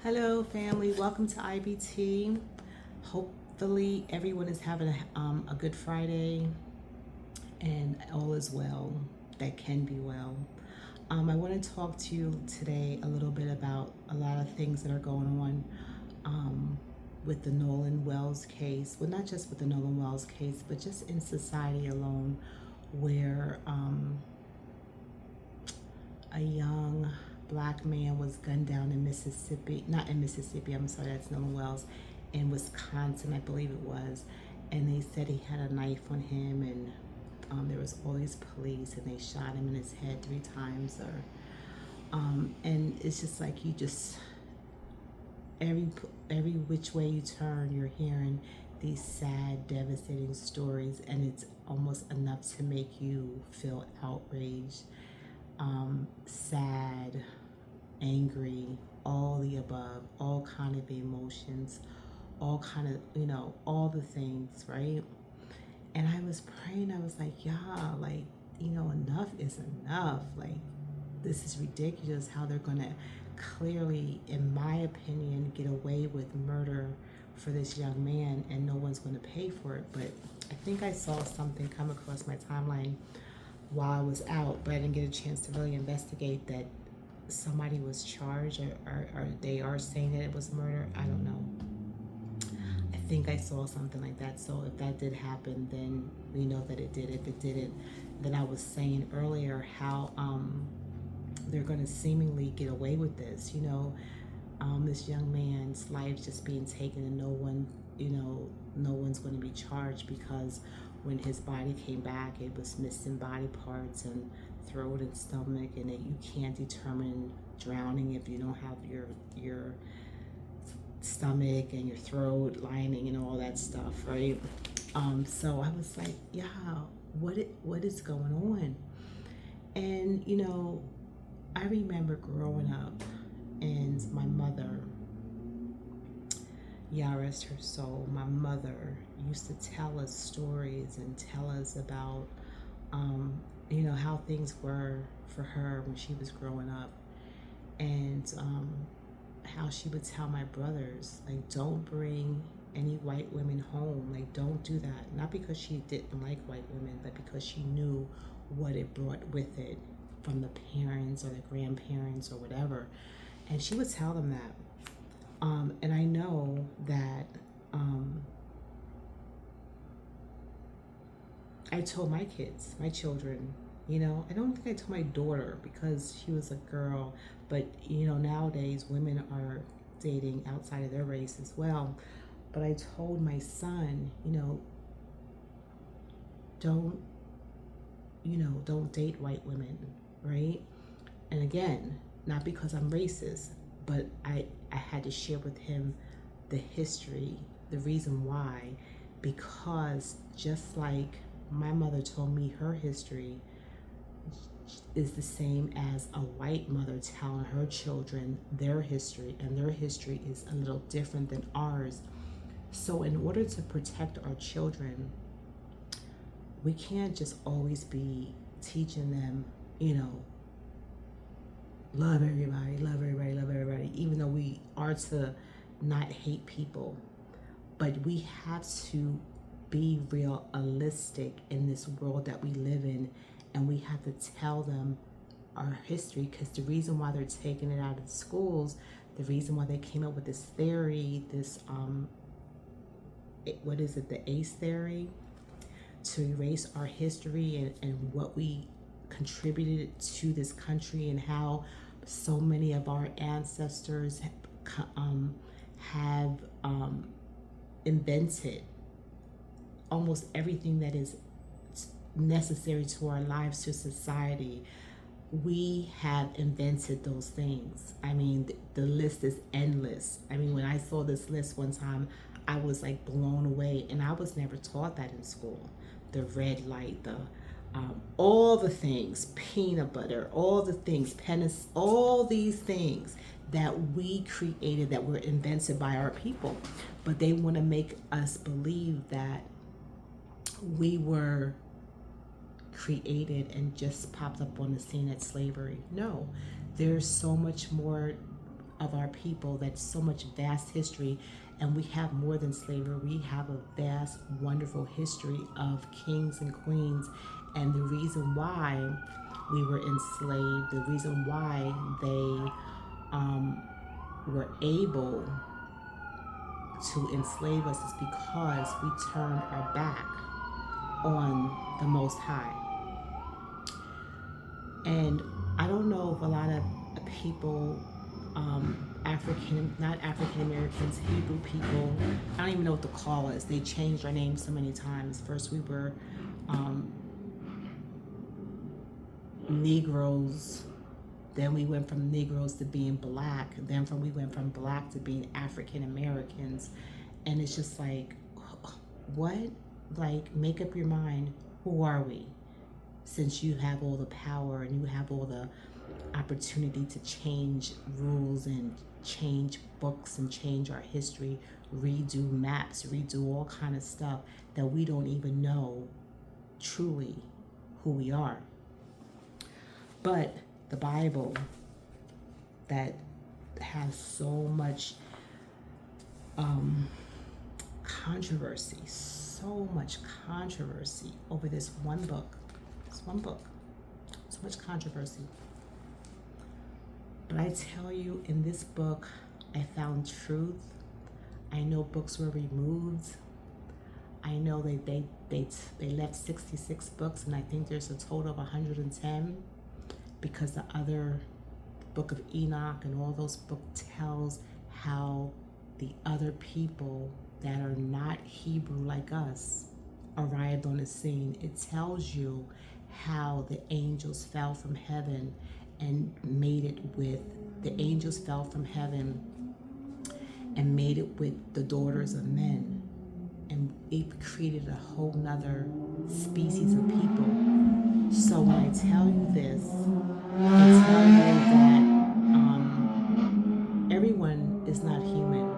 Hello, family. Welcome to IBT. Hopefully, everyone is having a good Friday and all is well that can be well. I want to talk to you today a little bit about a lot of things that are going on with the Nolan Wells case. Well, not just with the Nolan Wells case, but just in society alone, where a young black man was gunned down in Mississippi, not in Mississippi, I'm sorry, that's Nolan Wells, in Wisconsin, I believe it was. And they said he had a knife on him, and there was all these police, and they shot him in his head 3 times. And it's just like you just, every every which way you turn, you're hearing these sad, devastating stories, and it's almost enough to make you feel outraged, sad, angry, all the above, all kind of emotions, all kind of, all the things, right? And I was praying, I was like, yeah, like, enough is enough. Like, this is ridiculous how they're gonna clearly, in my opinion, get away with murder for this young man and no one's gonna pay for it. But I think I saw something come across my timeline while I was out, but I didn't get a chance to really investigate that somebody was charged, or they are saying that it was murder. I don't know. I think I saw something like that. So if that did happen, then we know that it did. If it didn't, then I was saying earlier how they're going to seemingly get away with this. This young man's life just being taken, and no one's going to be charged because when his body came back, it was missing body parts and throat and stomach, and that you can't determine drowning if you don't have your stomach and your throat lining and all that stuff, right? So I was like, yeah, what is going on? And I remember growing up, and my mother, yeah, rest her soul, my mother used to tell us stories and tell us about how things were for her when she was growing up, and how she would tell my brothers, like, don't bring any white women home, like, don't do that. Not because she didn't like white women, but because she knew what it brought with it from the parents or the grandparents or whatever. And she would tell them that. And I know that I told my kids, my children, I don't think I told my daughter because she was a girl, but nowadays women are dating outside of their race as well. But I told my son, don't, don't date white women, right? And again, not because I'm racist, but I had to share with him the history, the reason why, because just like my mother told me her history is the same as a white mother telling her children their history, and their history is a little different than ours. So in order to protect our children, we can't just always be teaching them, love everybody, love everybody, love everybody, even though we are to not hate people. But we have to be realistic in this world that we live in, and we have to tell them our history, because the reason why they're taking it out of the schools, the reason why they came up with this theory, this what is it, the ACE theory, to erase our history and what we contributed to this country, and how so many of our ancestors have invented almost everything that is necessary to our lives, to society. We have invented those things. I mean, the list is endless. I mean, when I saw this list one time, I was like blown away, and I was never taught that in school. The red light, the all the things, peanut butter, all the things, penis, all these things that we created, that were invented by our people. But they want to make us believe that we were created and just popped up on the scene at slavery. No, there's so much more of our people that's so much vast history, and we have more than slavery. We have a vast, wonderful history of kings and queens, and the reason why we were enslaved, the reason why they were able to enslave us is because we turned our back on the Most High. And I don't know if a lot of people, not African Americans, Hebrew people, I don't even know what to call us. They changed our names so many times. First we were Negroes, then we went from Negroes to being black, then we went from black to being African Americans. And it's just like, what? Like, make up your mind, who are we? Since you have all the power and you have all the opportunity to change rules and change books and change our history, redo maps, redo all kind of stuff, that we don't even know truly who we are. But the Bible, that has so much controversy, so much controversy over this one book. It's one book. So much controversy. But I tell you, in this book, I found truth. I know books were removed. I know they left 66 books, and I think there's a total of 110, because the other book of Enoch and all those books tells how the other people that are not Hebrew like us arrived on the scene. It tells you how the angels fell from heaven and made it with the angels fell from heaven and made it with the daughters of men, and it created a whole nother species of people. So when I tell you this, I tell you that everyone is not human.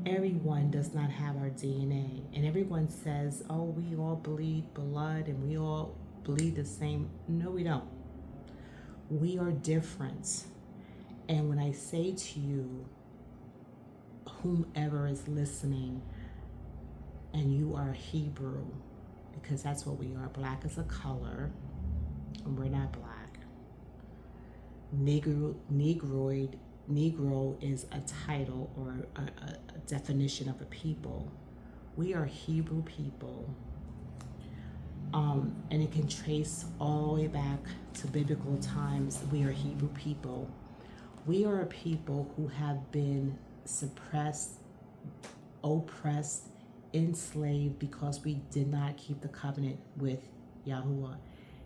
Everyone does not have our DNA, and everyone says, oh, we all bleed blood and we all bleed the same. No, we don't. We are different. And when I say to you, whomever is listening, and you are Hebrew, because that's what we are. Black is a color, and we're not black. Negro is a title or a definition of a people. We are Hebrew people. And it can trace all the way back to biblical times. We are Hebrew people. We are a people who have been suppressed, oppressed, enslaved because we did not keep the covenant with Yahuwah.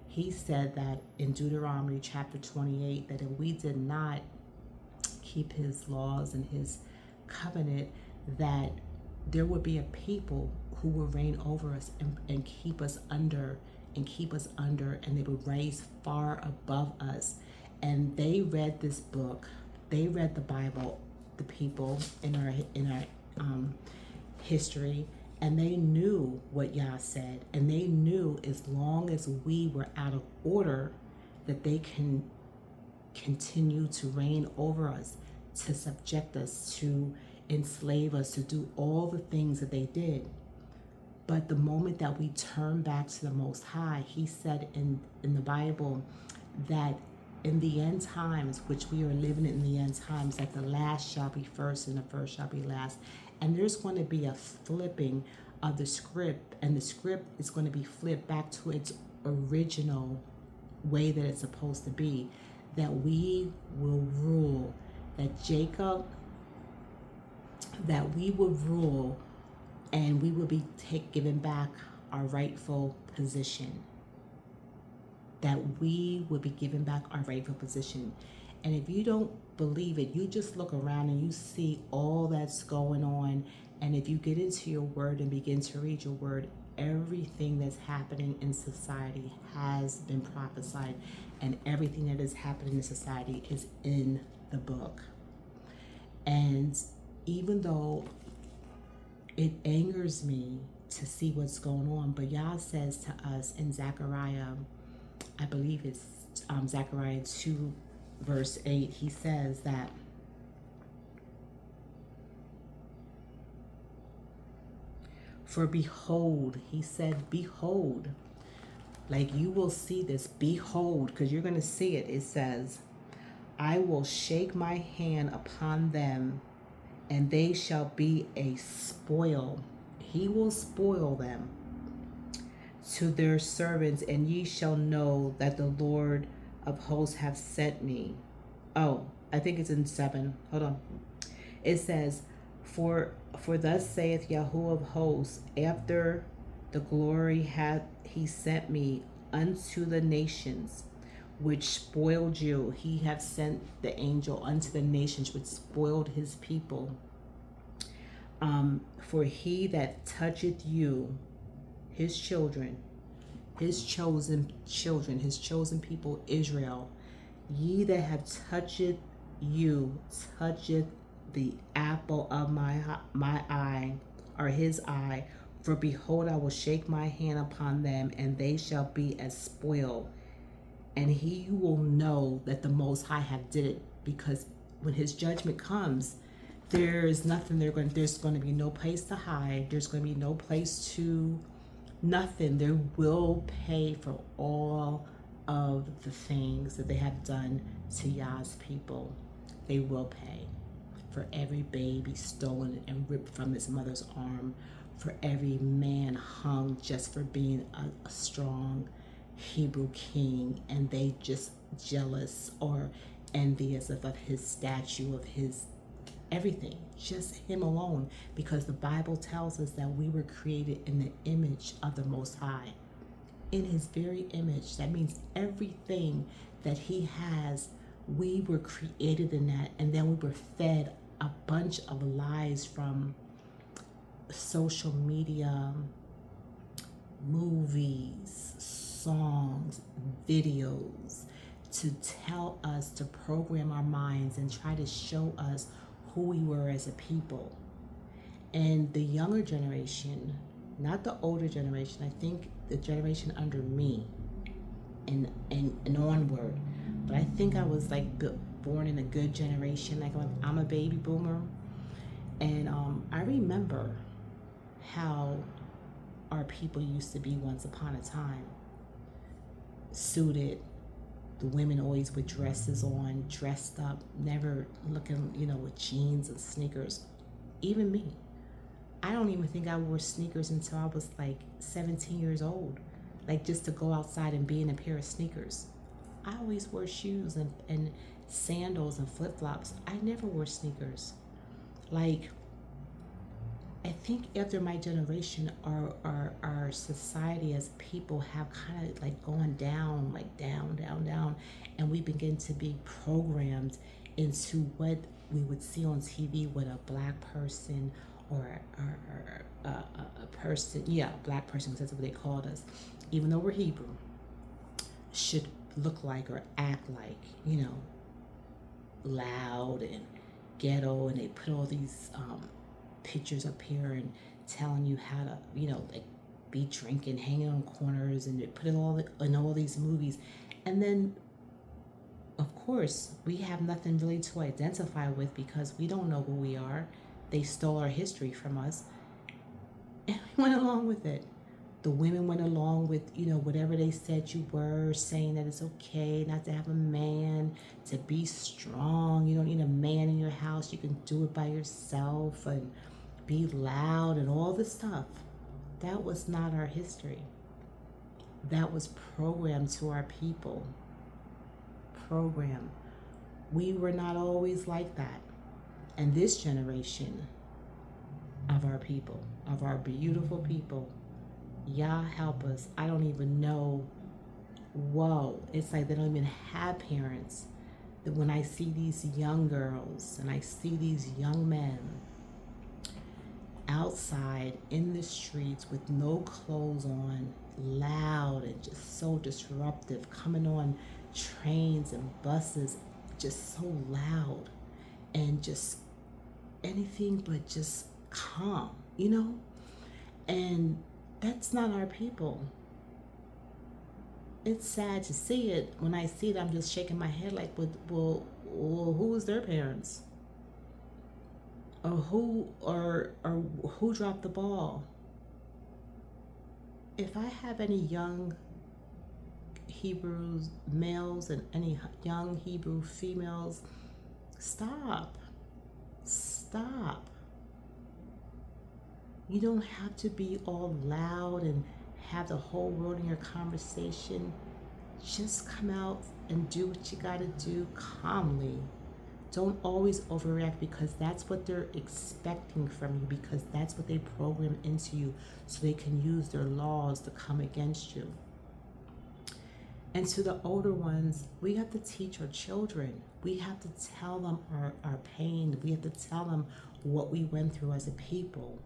He said that in Deuteronomy chapter 28, that if we did not keep his laws and his covenant, that there would be a people who will reign over us and keep us under, and they would rise far above us. And they read this book, they read the Bible, the people in our history, and they knew what Yah said, and they knew as long as we were out of order, that they can continue to reign over us, to subject us, to enslave us, to do all the things that they did. But the moment that we turn back to the Most High, he said in the Bible that in the end times, which we are living in the end times, that the last shall be first and the first shall be last. And there's going to be a flipping of the script, and the script is going to be flipped back to its original way that it's supposed to be, that we will rule, that Jacob, that we will rule, and we will be given back our rightful position. That we will be given back our rightful position. And if you don't believe it, you just look around and you see all that's going on. And if you get into your word and begin to read your word, everything that's happening in society has been prophesied, and everything that is happening in society is in the book. And even though it angers me to see what's going on, but Yah says to us in Zechariah, I believe it's Zechariah 2 verse 8, he says that For behold, he said, behold, like you will see this, behold, because you're going to see it. It says, I will shake my hand upon them, and they shall be a spoil. He will spoil them to their servants, and ye shall know that the Lord of hosts have sent me. Oh, I think it's in 7. Hold on. It says, For thus saith Yahuwah of hosts, after the glory hath he sent me unto the nations, which spoiled you. He hath sent the angel unto the nations, which spoiled his people. For he that toucheth you, his children, his chosen children, his chosen people, Israel, ye that have touched you, toucheth the apple of my eye, or his eye. For behold, I will shake my hand upon them, and they shall be as spoil. And he will know that the Most High have did it, because when his judgment comes, there's nothing there's going to be no place to hide. There's going to be no place to nothing. They will pay for all of the things that they have done to Yah's people. They will pay for every baby stolen and ripped from his mother's arm, for every man hung just for being a strong Hebrew king, and they just jealous or envious of his statue, of his everything, just him alone, because the Bible tells us that we were created in the image of the Most High, in his very image. That means everything that he has, we were created in that, and then we were fed a bunch of lies from social media, movies, songs, videos, to tell us, to program our minds and try to show us who we were as a people. And the younger generation, not the older generation, I think the generation under me and onward, but I think I was like born in a good generation. Like I'm a baby boomer, and I remember how our people used to be once upon a time. Suited, the women always with dresses on, dressed up, never looking, with jeans and sneakers. Even me, I don't even think I wore sneakers until I was like 17 years old, like just to go outside and be in a pair of sneakers. I always wore shoes and sandals and flip-flops. I never wore sneakers. Like, I think after my generation, our society as people have kind of like gone down, like down, and we begin to be programmed into what we would see on TV, what a black person or a person, black person, because that's what they called us, even though we're Hebrew, should look like or act like, loud and ghetto, and they put all these pictures up here and telling you how to, like be drinking, hanging on corners, and they put it all in all these movies. And then, of course, we have nothing really to identify with because we don't know who we are. They stole our history from us, and we went along with it. The women went along with, whatever they said you were, saying that it's okay not to have a man, to be strong. You don't need a man in your house. You can do it by yourself, and be loud and all this stuff. That was not our history. That was programmed to our people. Programmed. We were not always like that. And this generation of our people, of our beautiful people, Yah help us. I don't even know. Whoa. It's like they don't even have parents. That when I see these young girls and I see these young men outside in the streets with no clothes on, loud and just so disruptive, coming on trains and buses, just so loud and just anything but just calm, and that's not our people. It's sad to see it. When I see it, I'm just shaking my head like, well, who was their parents? Or who dropped the ball? if I have any young Hebrew males and any young Hebrew females, stop. Stop. You don't have to be all loud and have the whole world in your conversation. Just come out and do what you got to do calmly. Don't always overreact, because that's what they're expecting from you, because that's what they program into you, so they can use their laws to come against you. And to the older ones, we have to teach our children. We have to tell them our pain. We have to tell them what we went through as a people,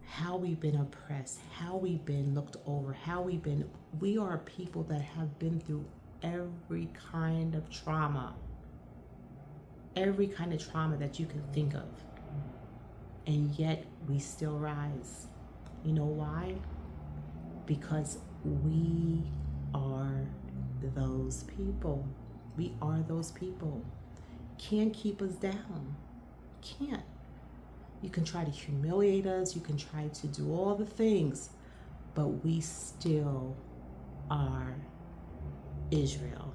how we've been oppressed, how we've been looked over, we are a people that have been through every kind of trauma that you can think of. And yet we still rise. You know why? Because we are those people. We are those people. Can't keep us down. Can't. You can try to humiliate us. You can try to do all the things. But we still are Israel.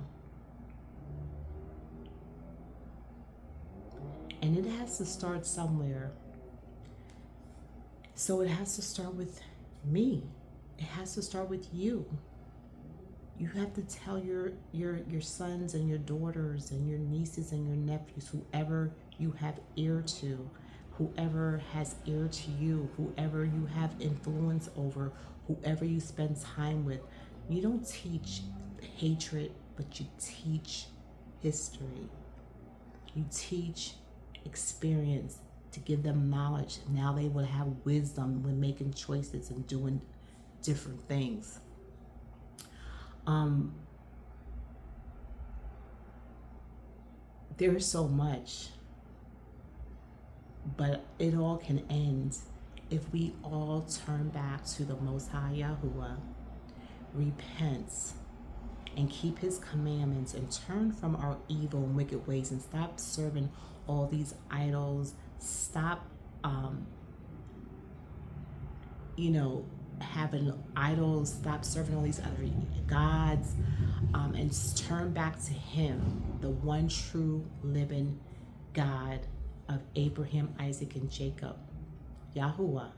And it has to start somewhere. So it has to start with me. It has to start with you. You have to tell your sons and your daughters and your nieces and your nephews, whoever you have ear to, whoever has ear to you, whoever you have influence over, whoever you spend time with. You don't teach hatred, but you teach history. You teach experience to give them knowledge. Now they will have wisdom when making choices and doing different things. There's so much, but it all can end if we all turn back to the Most High Yahuwah, repent, and keep His commandments, and turn from our evil and wicked ways, and stop serving all these idols. Stop, having idols. Stop serving all these other gods, and turn back to Him, the one true living God of Abraham, Isaac, and Jacob, Yahuwah,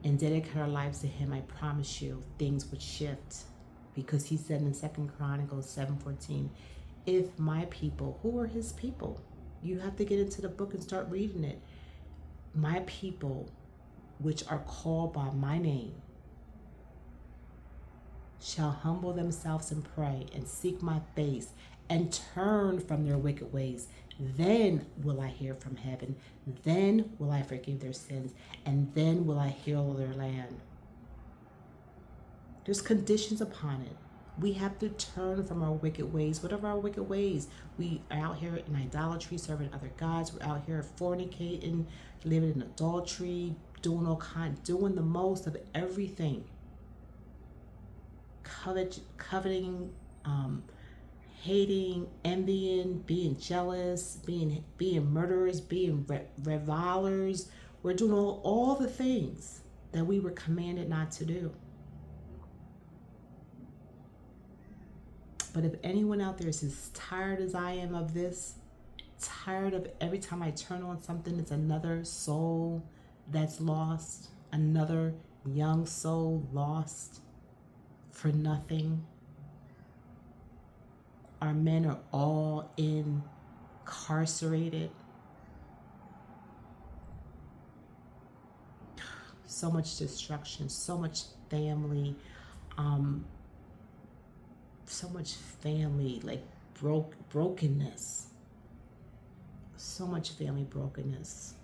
and dedicate our lives to Him. I promise you, things would shift, because He said in 2 Chronicles 7:14, if my people, who are His people? You have to get into the book and start reading it. My people, which are called by my name, shall humble themselves and pray and seek my face and turn from their wicked ways. Then will I hear from heaven. Then will I forgive their sins. And then will I heal their land. There's conditions upon it. We have to turn from our wicked ways. What are our wicked ways? We are out here in idolatry, serving other gods. We're out here fornicating, living in adultery, doing the most of everything. Coveting, hating, envying, being jealous, being murderers, being revilers. We're doing all the things that we were commanded not to do. But if anyone out there is as tired as I am of this, tired of every time I turn on something, it's another soul that's lost, another young soul lost for nothing. Our men are all incarcerated. So much destruction, so much family, like brokenness. So much family brokenness.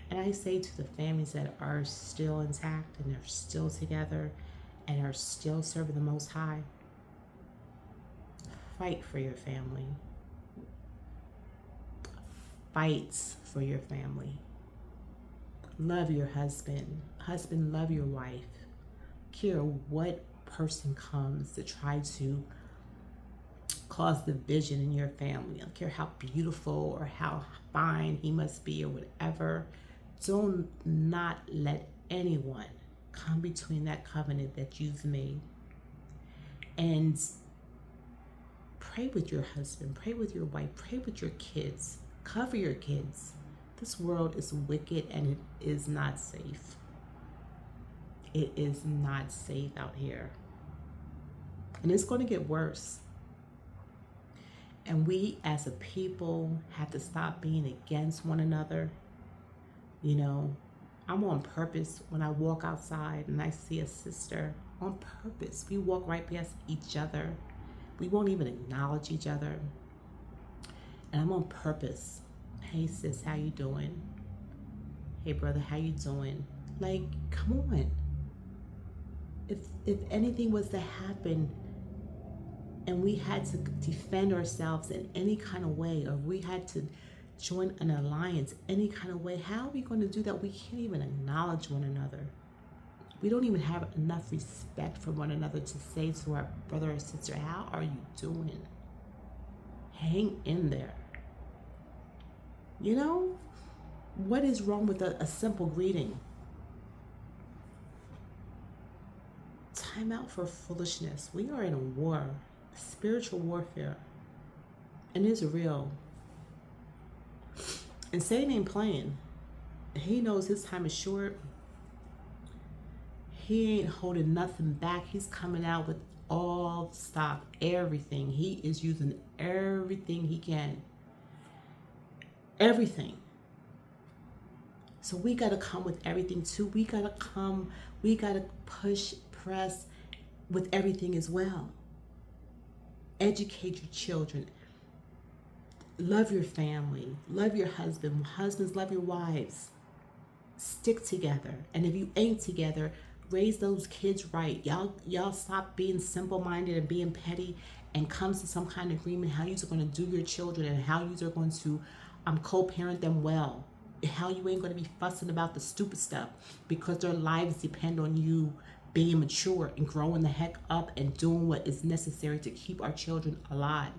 And I say to the families that are still intact and are still together and are still serving the Most High, fight for your family. Fight for your family. Love your husband. Husband, love your wife. Care what person comes to try to cause division in your family. I don't care how beautiful or how fine he must be or whatever. Do not let anyone Come between that covenant that you've made and pray with your husband, pray with your wife, pray with your kids, cover your kids. This world is wicked and it is not safe. It is not safe out here. And it's going to get worse. And we as a people have to stop being against one another. You know, I'm on purpose when I walk outside and I see a sister. On purpose. We walk right past each other. We won't even acknowledge each other. And I'm on purpose. Hey sis, how you doing? Hey brother, how you doing? Like, come on. If anything was to happen and we had to defend ourselves in any kind of way, or we had to join an alliance any kind of way, how are we going to do that? We can't even acknowledge one another. We don't even have enough respect for one another to say to our brother or sister, how are you doing? Hang in there. You know, what is wrong with a simple greeting? Time out for foolishness. We are in a war, spiritual warfare, and it's real. And Satan ain't playing. He knows his time is short. He ain't holding nothing back. He's coming out with all stock, everything. He is using everything he can. Everything. So we got to come with everything too. We got to push, press with everything as well. Educate your children. Love your family. Love your husband. Husbands, love your wives. Stick together. And if you ain't together, raise those kids right. Y'all stop being simple-minded and being petty and come to some kind of agreement how you're going to do your children and how you're going to co-parent them well. How you ain't going to be fussing about the stupid stuff because their lives depend on you being mature and growing the heck up and doing what is necessary to keep our children alive.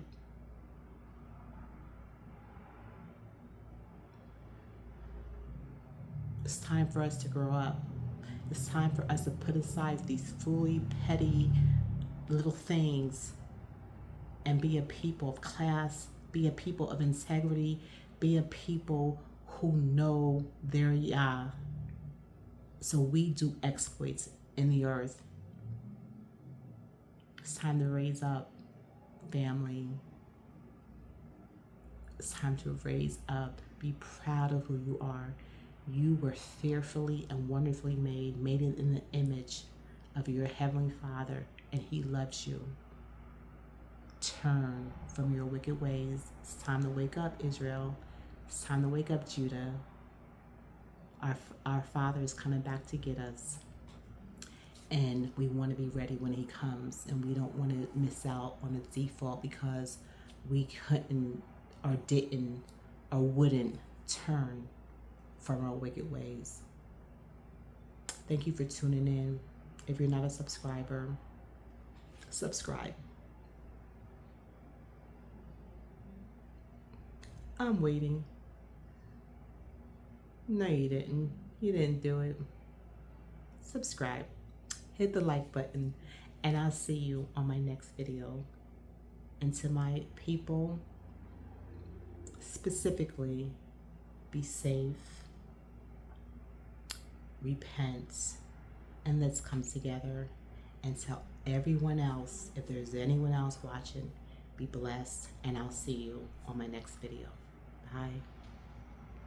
It's time for us to grow up. It's time for us to put aside these fully petty little things and be a people of class, be a people of integrity, be a people who know their Yah. So we do exploits in the earth. It's time to raise up, family. It's time to raise up. Be proud of who you are. You were fearfully and wonderfully made in the image of your Heavenly Father, and He loves you. Turn from your wicked ways. It's time to wake up, Israel. It's time to wake up, Judah. Our Father is coming back to get us. And we want to be ready when He comes, and we don't want to miss out on the default because we couldn't or didn't or wouldn't turn from our wicked ways. Thank you for tuning in. If you're not a subscriber, subscribe. I'm waiting. No, you didn't. You didn't do it. Subscribe. Hit the like button, and I'll see you on my next video. And to my people, specifically, be safe, repent, and let's come together and tell everyone else, if there's anyone else watching, be blessed, and I'll see you on my next video. Bye.